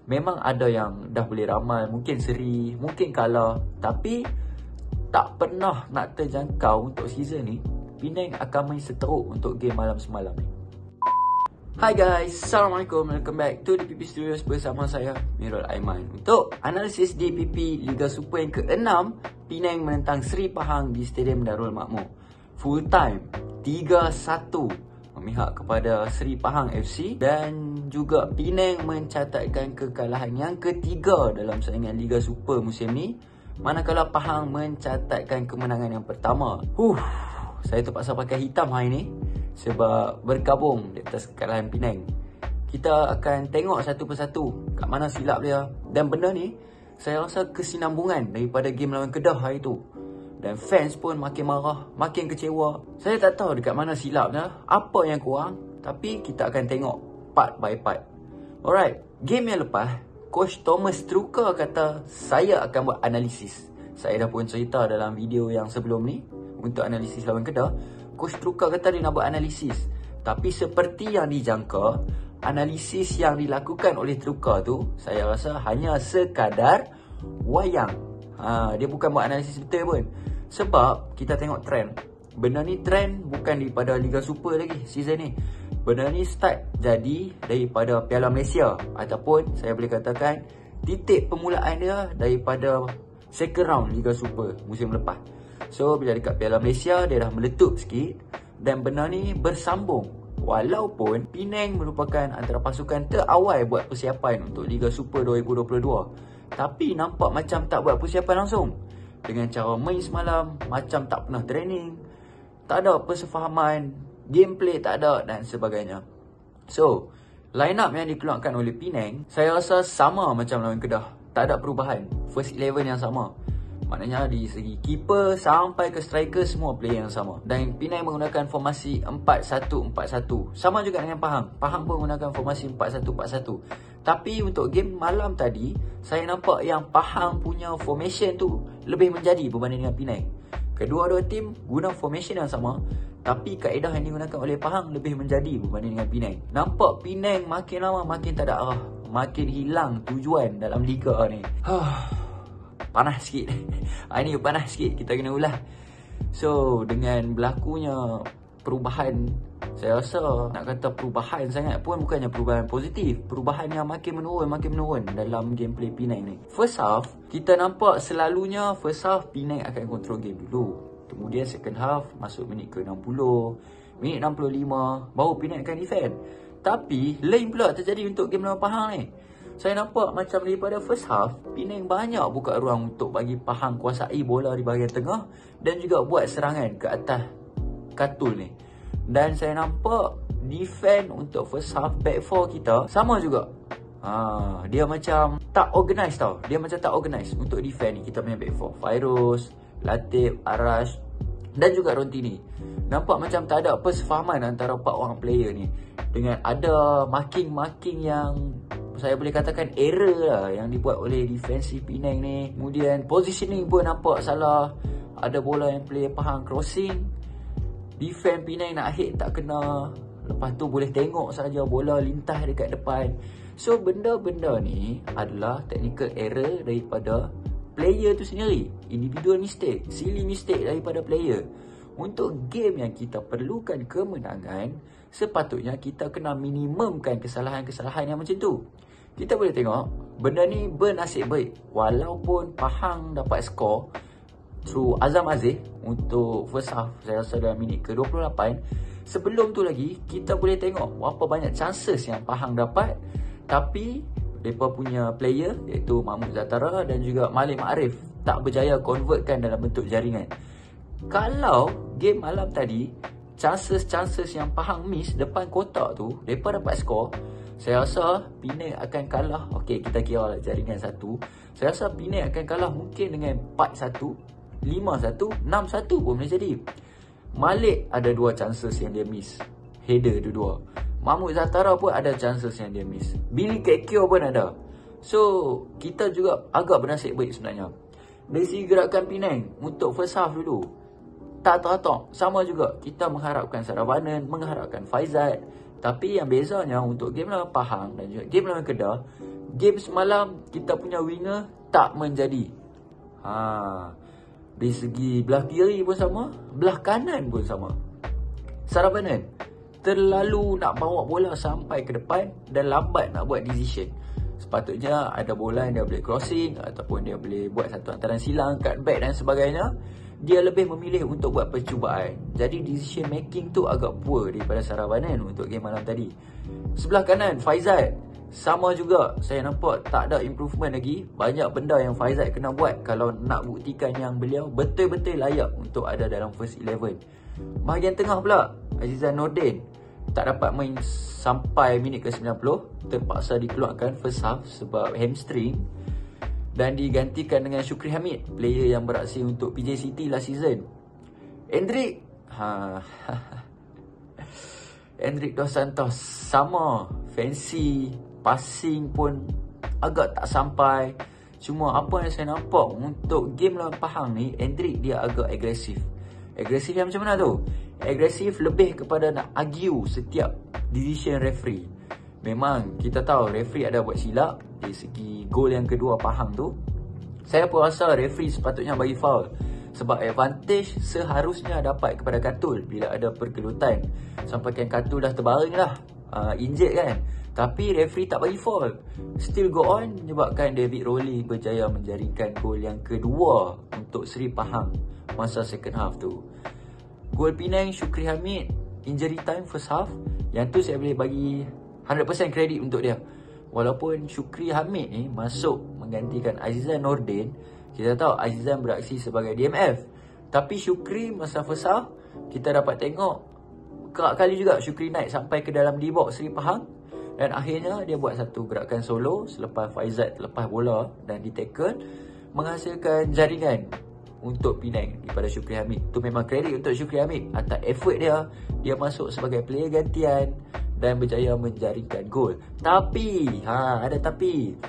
Memang ada yang dah boleh ramal, mungkin seri, mungkin kalah. Tapi tak pernah nak terjangkau untuk season ni Penang akan main seteruk untuk game malam semalam ni. Hi guys, Assalamualaikum, welcome back to DPP Studios bersama saya Mirul Aiman. Untuk analisis DPP Liga Super yang ke-6, Penang menentang Seri Pahang di Stadium Darul Makmur. Full time 3-1 memihak kepada Seri Pahang FC, dan juga Penang mencatatkan kekalahan yang ketiga dalam saingan Liga Super musim ni, manakala Pahang mencatatkan kemenangan yang pertama. Saya terpaksa pakai hitam hari ni sebab bergabung di atas kekalahan Penang. Kita akan tengok satu persatu kat mana silap dia, dan benda ni saya rasa kesinambungan daripada game lawan Kedah hari tu. Dan fans pun makin marah, makin kecewa. Saya tak tahu dekat mana silapnya, apa yang kurang, tapi kita akan tengok part by part. Alright, game yang lepas, Coach Thomas Truka kata saya akan buat analisis. Saya dah pun cerita dalam video yang sebelum ni untuk analisis lawan Kedah. Coach Truka kata dia nak buat analisis, tapi seperti yang dijangka, analisis yang dilakukan oleh Truka tu saya rasa hanya sekadar wayang. Dia bukan buat analisis betul pun. Sebab kita tengok trend. Benda ni trend bukan daripada Liga Super lagi season ni. Benda ni start jadi daripada Piala Malaysia, ataupun saya boleh katakan titik permulaan dia daripada second round Liga Super musim lepas. So bila dekat Piala Malaysia dia dah meletup sikit, dan benda ni bersambung. Walaupun Penang merupakan antara pasukan terawal buat persiapan untuk Liga Super 2022, tapi nampak macam tak buat persiapan langsung. Dengan cara main semalam macam tak pernah training, tak ada persefahaman, gameplay tak ada dan sebagainya. So, line up yang dikeluarkan oleh Penang saya rasa sama macam lawan Kedah. Tak ada perubahan, first 11 yang sama. Maknanya di segi keeper sampai ke striker semua player yang sama. Dan Penang menggunakan formasi 4-1-4-1. Sama juga dengan Pahang. Pahang pun menggunakan formasi 4-1-4-1. Tapi untuk game malam tadi, saya nampak yang Pahang punya formation tu lebih menjadi berbanding dengan Penang. Kedua-dua tim guna formation yang sama, tapi kaedah yang digunakan oleh Pahang lebih menjadi berbanding dengan Penang. Nampak Penang makin lama makin tak ada arah, makin hilang tujuan dalam liga ni. Panas sikit. Hari ni panas sikit, kita kena ulah. So, dengan berlakunya perubahan, saya rasa nak kata perubahan sangat pun bukannya perubahan positif. Perubahan yang makin menurun dalam gameplay Penang ni. First half, kita nampak selalunya first half Penang akan control game dulu. Kemudian second half, masuk minit ke 60, minit 65, baru Penang akan defend. Tapi, lain pula terjadi untuk game lawan Pahang ni. Saya nampak macam daripada first half, Penang banyak buka ruang untuk bagi Pahang kuasai bola di bahagian tengah dan juga buat serangan ke atas katul ni. Dan saya nampak defend untuk first half back four kita sama juga. Dia macam tak organize tau. Dia macam tak organize untuk defend ni. Kita punya back four, Fairuz, Latif, Arash dan juga Rontini. Nampak macam tak ada persefahaman antara 4 orang player ni. Dengan ada marking yang saya boleh katakan error lah yang dibuat oleh defensive Penang ni. Kemudian positioning pun nampak salah. Ada bola yang player Pahang crossing, defend Penang nak hit tak kena. Lepas tu boleh tengok saja bola lintas dekat depan. So benda-benda ni adalah technical error daripada player tu sendiri. Individual mistake, silly mistake daripada player. Untuk game yang kita perlukan kemenangan, sepatutnya kita kena minimumkan kesalahan-kesalahan yang macam tu. Kita boleh tengok benda ni bernasib baik. Walaupun Pahang dapat skor through Azam Aziz untuk first half, saya rasa dalam minit ke 28. Sebelum tu lagi kita boleh tengok berapa banyak chances yang Pahang dapat, tapi mereka punya player iaitu Mahmud Zatara dan juga Malik Ma'arif tak berjaya convertkan dalam bentuk jaringan. Kalau game malam tadi, chances yang Pahang miss depan kotak tu, mereka dapat skor, saya rasa Penang akan kalah. Okey, kita kira lah jaringan 1. Saya rasa Penang akan kalah mungkin dengan 4-1, 5-1, 6-1 pun boleh jadi. Malik ada 2 chances yang dia miss, header dua-dua. Mahmud Zatara pun ada chances yang dia miss. Billy Kekio pun ada. So, kita juga agak bernasib baik sebenarnya. Dari segi gerakan Penang untuk first half dulu, tak. Sama juga, kita mengharapkan Saravanan, mengharapkan Faizat, Tapi yang bezanya untuk game lawan Pahang dan juga game lawan Kedah, game semalam kita punya winger tak menjadi. Dari segi belah kiri pun sama, belah kanan pun sama. Sarabanan terlalu nak bawa bola sampai ke depan dan lambat nak buat decision. Sepatutnya ada bola yang dia boleh crossing ataupun dia boleh buat satu hantaran silang, cutback dan sebagainya. Dia lebih memilih untuk buat percubaan. Jadi decision making tu agak poor daripada Sarabanan untuk game malam tadi. Sebelah kanan Faizal sama juga, saya nampak tak ada improvement lagi. Banyak benda yang Faizal kena buat kalau nak buktikan yang beliau betul-betul layak untuk ada dalam first 11. Bahagian tengah pula Azizan Nordin tak dapat main sampai minit ke-90, terpaksa dikeluarkan first half sebab hamstring dan digantikan dengan Syukri Hamid, player yang beraksi untuk PJ City last season. Hendrik Hendrik Dos Santos sama, fancy, passing pun agak tak sampai. Cuma apa yang saya nampak untuk game lawan Pahang ni, Hendrik dia agak agresif. Agresif yang macam mana tu? Agresif lebih kepada nak argue setiap decision referee. Memang kita tahu referee ada buat silap dari segi gol yang kedua Pahang tu. Saya pun rasa referee sepatutnya bagi foul sebab advantage seharusnya dapat kepada Katul bila ada pergelutan. Sampaikan Katul dah terbaring lah, injured kan. Tapi referee tak bagi foul, still go on, menyebabkan David Rowley berjaya menjaringkan gol yang kedua untuk Seri Pahang masa second half tu. Gol Penang Syukri Hamid injury time first half, yang tu saya boleh bagi 100% kredit untuk dia. Walaupun Syukri Hamid ni masuk menggantikan Azizan Nordin, kita tahu Azizan beraksi sebagai DMF, tapi Syukri masa first half kita dapat tengok kerap kali juga Syukri naik sampai ke dalam D-box Seri Pahang dan akhirnya dia buat satu gerakan solo selepas Faizat lepas bola dan di tackle, menghasilkan jaringan untuk Penang daripada Syukri Hamid. Tu memang kredit untuk Syukri Hamid atas effort dia. Dia masuk sebagai player gantian dan berjaya menjaringkan gol. Tapi ada tapi,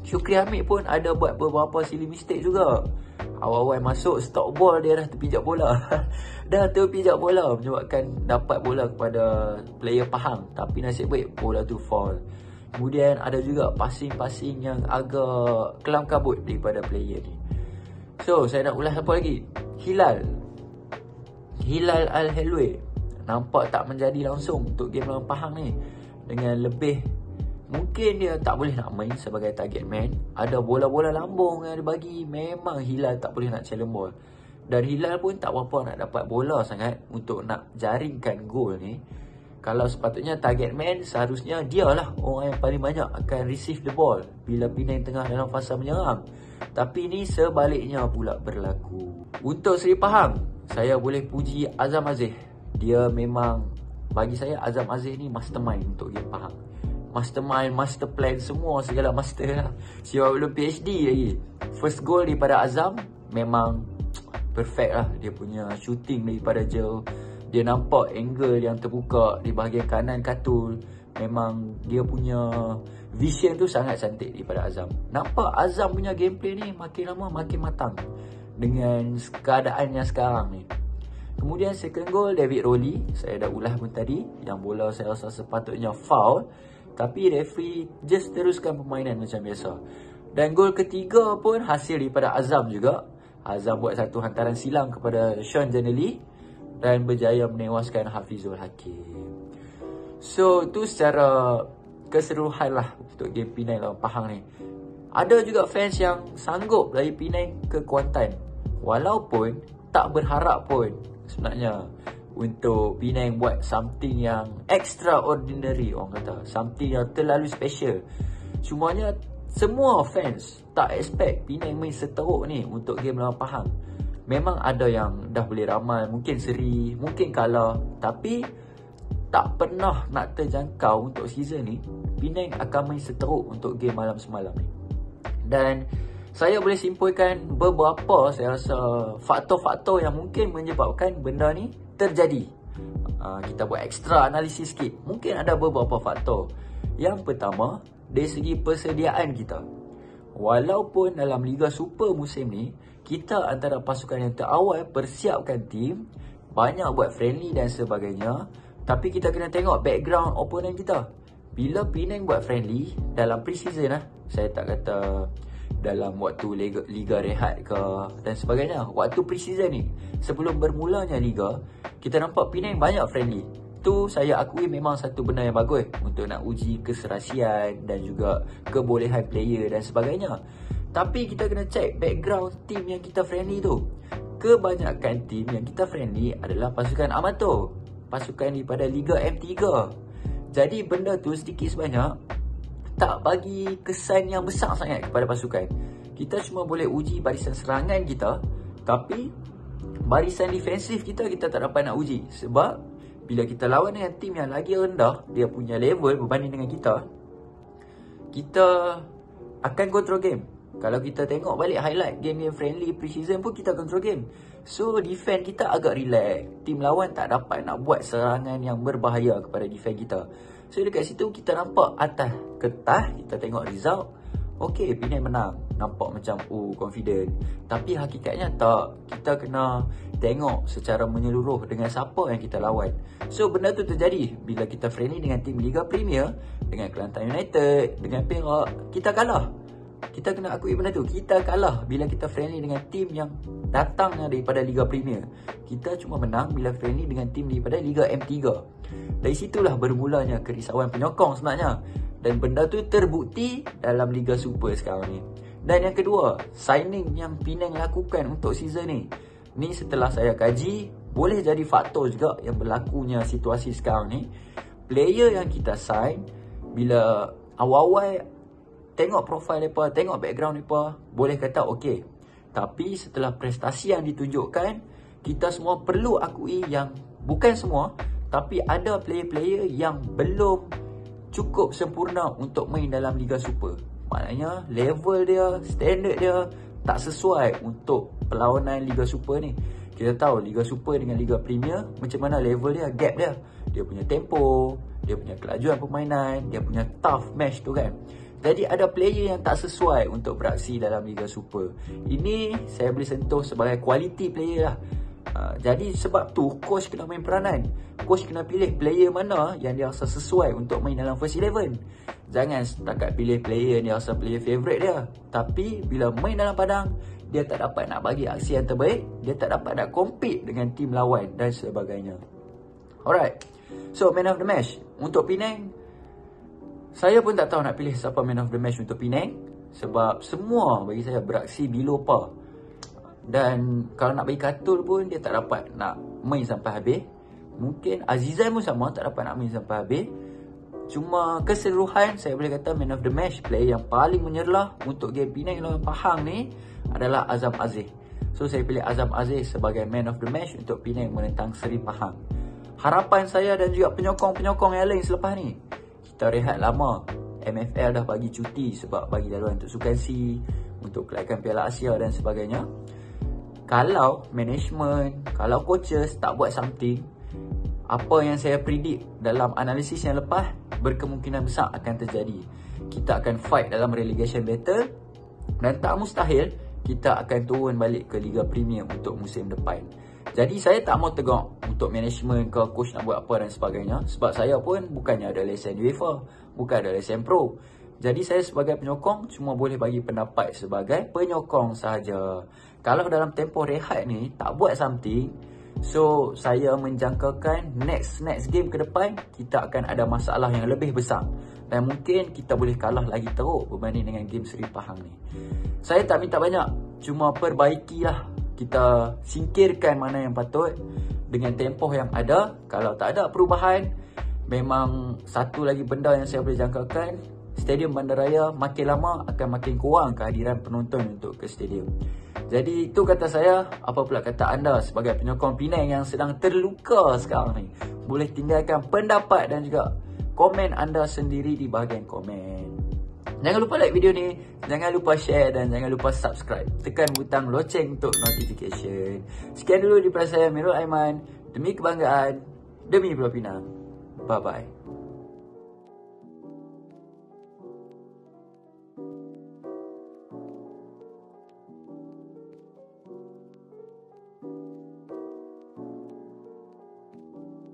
Syukri Hamid pun ada buat beberapa silly mistake juga. Awal-awal masuk stop ball dia dah terpijak bola dah terpijak bola, menyebabkan dapat bola kepada player Pahang, tapi nasib baik bola tu foul. Kemudian ada juga passing-passing yang agak kelam kabut daripada player ni. So saya nak ulas apa lagi. Hilal Al-Helwi nampak tak menjadi langsung untuk game lawan Pahang ni. Dengan lebih, mungkin dia tak boleh nak main sebagai target man. Ada bola-bola lambung yang dia bagi, memang Hilal tak boleh nak challenge ball. Dan Hilal pun tak berapa nak dapat bola sangat untuk nak jaringkan gol ni. Kalau sepatutnya target man, seharusnya dia lah orang yang paling banyak akan receive the ball bila Penang tengah dalam fasa menyerang. Tapi ni sebaliknya pula berlaku. Untuk Seri Pahang, saya boleh puji Azam Aziz. Dia memang, bagi saya Azam Aziz ni mastermind untuk game Pahang. Mastermind, master plan, semua segala master lah. Siapa belum PhD lagi. First goal daripada Azam memang perfect lah. Dia punya shooting daripada jauh, dia nampak angle yang terbuka di bahagian kanan Katul. Memang dia punya vision tu sangat cantik daripada Azam. Nampak Azam punya gameplay ni makin lama makin matang dengan keadaan yang sekarang ni. Kemudian second goal David Rowley, saya dah ulas pun tadi, yang bola saya rasa sepatutnya foul, tapi referee just teruskan permainan macam biasa. Dan gol ketiga pun hasil daripada Azam juga. Azam buat satu hantaran silang kepada Sean Janely dan berjaya menewaskan Hafizul Hakim. So tu secara keseluruhan lah untuk game Penang lawan Pahang ni. Ada juga fans yang sanggup dari Penang ke Kuantan, walaupun tak berharap pun sebenarnya untuk Penang buat something yang extraordinary, orang kata something yang terlalu special. Cumanya semua fans tak expect Penang main seteruk ni untuk game lawan Pahang. Memang ada yang dah boleh ramal, mungkin seri, mungkin kalah, tapi tak pernah nak terjangkau untuk season ni Penang akan main seteruk untuk game malam semalam ni. Dan saya boleh simpulkan beberapa, saya rasa, faktor-faktor yang mungkin menyebabkan benda ni terjadi. Kita buat extra analisis sikit. Mungkin ada beberapa faktor. Yang pertama, dari segi persediaan kita. Walaupun dalam Liga Super musim ni, kita antara pasukan yang terawal persiapkan tim, banyak buat friendly dan sebagainya, Tapi kita kena tengok background opponent kita. Bila Penang buat friendly dalam pre-season lah, saya tak kata dalam waktu liga rehat ke dan sebagainya, waktu pre-season ni, sebelum bermulanya liga, kita nampak Penang banyak friendly. Tu saya akui memang satu benda yang bagus untuk nak uji keserasian dan juga kebolehan player dan sebagainya. Tapi kita kena check background team yang kita friendly tu. Kebanyakan team yang kita friendly adalah pasukan amatur, pasukan daripada Liga M3. Jadi benda tu sedikit sebanyak tak bagi kesan yang besar sangat kepada pasukan. Kita cuma boleh uji barisan serangan kita, tapi barisan defensif kita tak dapat nak uji. Sebab bila kita lawan dengan tim yang lagi rendah, dia punya level berbanding dengan kita akan control game. Kalau kita tengok balik highlight game-game friendly pre-season pun kita control game. So defense kita agak relax. Tim lawan tak dapat nak buat serangan yang berbahaya kepada defense kita. So dekat situ kita nampak atas kertas, kita tengok result, okay, Penang menang. Nampak macam confident. Tapi hakikatnya tak. Kita kena tengok secara menyeluruh dengan siapa yang kita lawan. So benda tu terjadi bila kita friendly dengan tim Liga Premier, dengan Kelantan United, dengan Perak, kita kalah. Kita kena akui benda tu. Kita kalah bila kita friendly dengan tim yang datangnya daripada Liga Premier. Kita cuma menang bila friendly dengan tim daripada Liga M3. Dari situlah bermulanya kerisauan penyokong sebenarnya. Dan benda tu terbukti dalam Liga Super sekarang ni. Dan yang kedua, signing yang Penang lakukan untuk season ni. Ni setelah saya kaji, boleh jadi faktor juga yang berlakunya situasi sekarang ni. Player yang kita sign, bila awal-awal tengok profil mereka, tengok background mereka, boleh kata okey. Tapi setelah prestasi yang ditunjukkan, kita semua perlu akui yang bukan semua, tapi ada player-player yang belum cukup sempurna untuk main dalam Liga Super. Maknanya level dia, standard dia tak sesuai untuk perlawanan Liga Super ni. Kita tahu Liga Super dengan Liga Premier, macam mana level dia, gap dia. Dia punya tempo, dia punya kelajuan permainan, dia punya tough match tu kan. Jadi ada player yang tak sesuai untuk beraksi dalam Liga Super. Ini saya boleh sentuh sebagai quality player lah. Jadi sebab tu coach kena main peranan. Coach kena pilih player mana yang dia rasa sesuai untuk main dalam first 11. Jangan setakat pilih player yang dia rasa player favourite dia. Tapi bila main dalam padang, dia tak dapat nak bagi aksi yang terbaik. Dia tak dapat nak compete dengan tim lawan dan sebagainya. Alright. So man of the match untuk Penang, saya pun tak tahu nak pilih siapa man of the match untuk Penang. Sebab semua bagi saya beraksi below par. Dan kalau nak bagi Katul pun, dia tak dapat nak main sampai habis. Mungkin Azizan pun sama, tak dapat nak main sampai habis. Cuma keseluruhan, saya boleh kata man of the match, player yang paling menyerlah untuk game Penang lawan Pahang ni adalah Azam Aziz. So saya pilih Azam Aziz sebagai man of the match untuk Penang menentang Seri Pahang. Harapan saya dan juga penyokong-penyokong yang lain selepas ni, kita rehat lama. MFL dah bagi cuti sebab bagi laluan untuk Sukan C, untuk kelaikan Piala Asia dan sebagainya. Kalau management, kalau coaches tak buat something, apa yang saya predict dalam analisis yang lepas berkemungkinan besar akan terjadi. Kita akan fight dalam relegation battle dan tak mustahil kita akan turun balik ke Liga Premier untuk musim depan. Jadi saya tak mau tegak untuk management ke coach nak buat apa dan sebagainya. Sebab saya pun bukannya ada lesen UEFA, bukan ada lesen Pro. Jadi saya sebagai penyokong cuma boleh bagi pendapat sebagai penyokong sahaja. Kalau dalam tempoh rehat ni tak buat something, so saya menjangkakan next game ke depan kita akan ada masalah yang lebih besar. Dan mungkin kita boleh kalah lagi teruk berbanding dengan game Seri Pahang ni. Saya tak minta banyak, cuma perbaikilah. Kita singkirkan mana yang patut dengan tempoh yang ada. Kalau tak ada perubahan, memang satu lagi benda yang saya boleh jangkakan, Stadium Bandaraya makin lama akan makin kurang kehadiran penonton untuk ke stadium. Jadi itu kata saya. Apa pula kata anda sebagai penyokong Penang yang sedang terluka sekarang ni? Boleh tinggalkan pendapat dan juga komen anda sendiri di bahagian komen. Jangan lupa like video ni, jangan lupa share dan jangan lupa subscribe. Tekan butang loceng untuk notification. Sekian dulu daripada saya, Mirul Aiman. Demi kebanggaan, demi Pulau Pinang. Bye-bye.